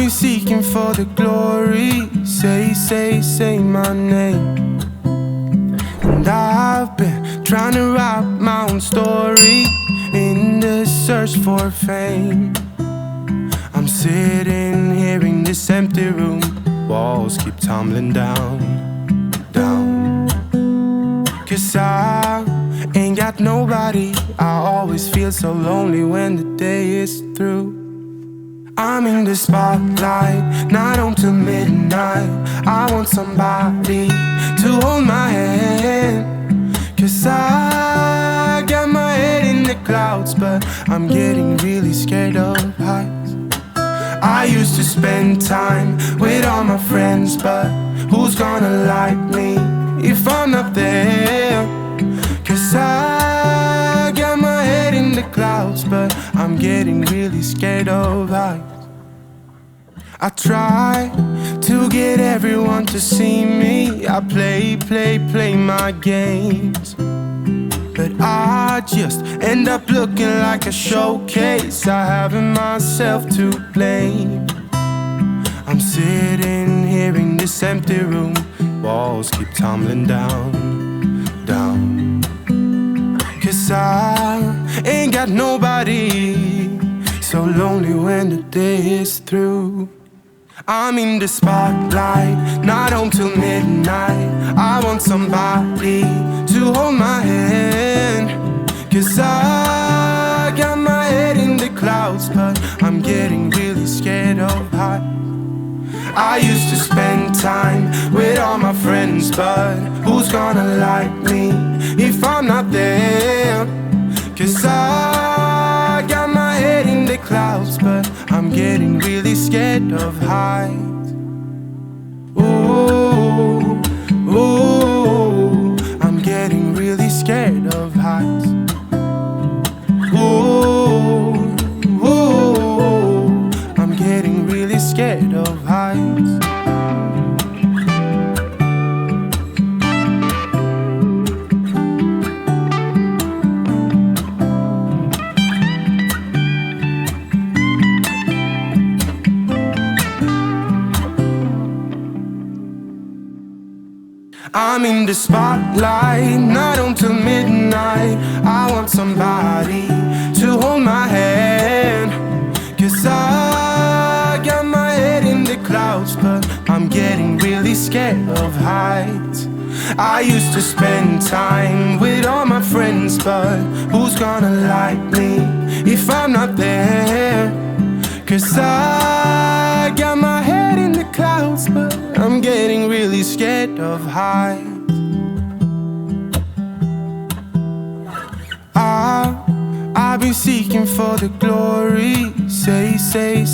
been seeking for the glory. Say my name. And I've been trying to write my own story in the search for fame. I'm sitting here in this empty room. Walls keep tumbling down. 'Cause I ain't got nobody. I always feel so lonely when the day is through. I'm in the spotlight, not on till midnight. I want somebody to hold my hand. 'Cause I got my head in the clouds, but I'm getting really scared of heights. I used to spend time with all my friends, but who's gonna like me if I'm not there? 'Cause I got my head in the clouds, but I'm getting really scared of heights. I try to get everyone to see me. I play my games, but I just end up looking like a showcase. I haven't myself to blame. I'm sitting here in this empty room. Walls keep tumbling down. 'Cause I ain't got nobody. So lonely when the day is through. I'm in the spotlight, not home till midnight. I want somebody to hold my hand. 'Cause I got my head in the clouds, but I'm getting really scared of heights. I used to spend time with all my friends, but who's gonna like me if I'm not there? 'Cause I got my head in the clouds, but I'm getting really scared of heights. Ooh, I'm getting really scared of heights. Ooh, I'm getting really scared of heights. I'm in the spotlight, not until midnight. I want somebody to hold my hand. 'Cause I got my head in the clouds, but I'm getting really scared of heights. I used to spend time with all my friends, but who's gonna like me if I'm not there? 'Cause I got my head in the clouds, but I'm getting really scared of heights. I've been seeking for the glory.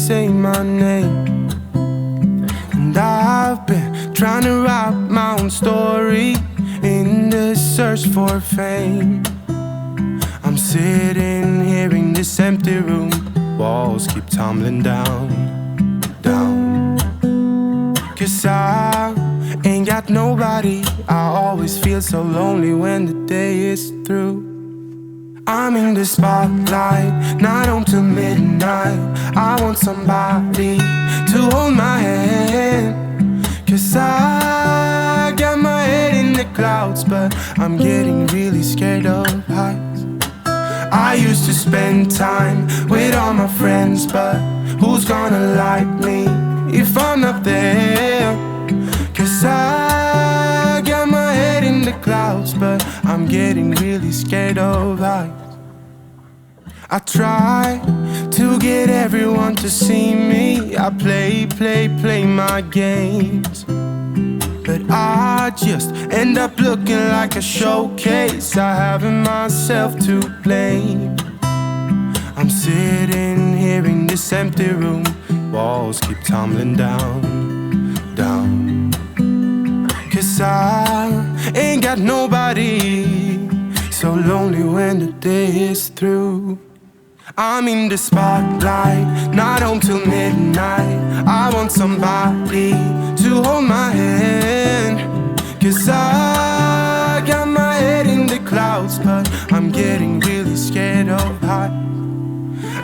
Say my name. And I've been trying to write my own story in the search for fame. I'm sitting here in this empty room. Walls keep tumbling down. 'Cause I ain't got nobody. I always feel so lonely when the day is through. I'm in the spotlight, not home till midnight. I want somebody to hold my hand. 'Cause I got my head in the clouds, but I'm getting really scared of heights. I used to spend time with all my friends, but who's gonna like me if I'm not there? 'Cause I got my head in the clouds, but I'm getting really scared of heights. I try to get everyone to see me. I play my games, but I just end up looking like a showcase. I haven't myself to blame. I'm sitting here in this empty room. Walls keep tumbling down. 'Cause I ain't got nobody. So lonely when the day is through. I'm in the spotlight, not home till midnight. I want somebody to hold my hand. 'Cause I got my head in the clouds, but I'm getting really scared of heights.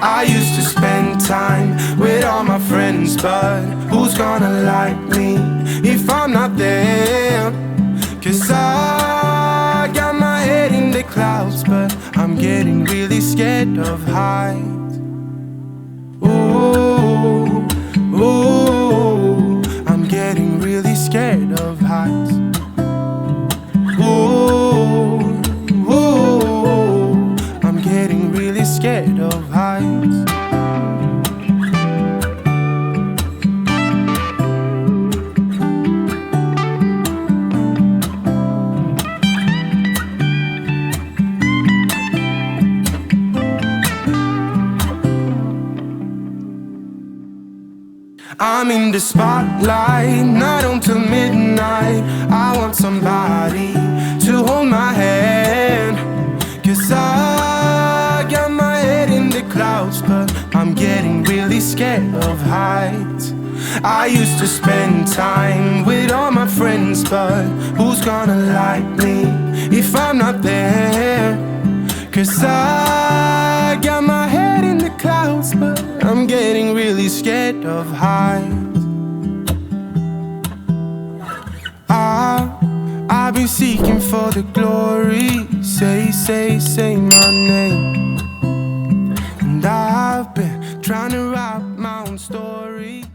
I used to spend time with all my friends, but who's gonna like me if I'm not there? 'Cause I got my head in the clouds, but I'm getting really scared of heights. Ooh, ooh, I'm getting really scared of heights. Ooh, ooh, I'm getting really scared of heights. I'm in the spotlight, not until midnight. I want somebody to hold my hand, 'cause I got my head in the clouds, but I'm getting really scared of heights. I used to spend time with all my friends, but who's gonna like me if I'm not there? 'Cause I got my head in the clouds, but I'm getting really scared of heights. I've been seeking for the glory. Say my name. And I've been trying to write my own story.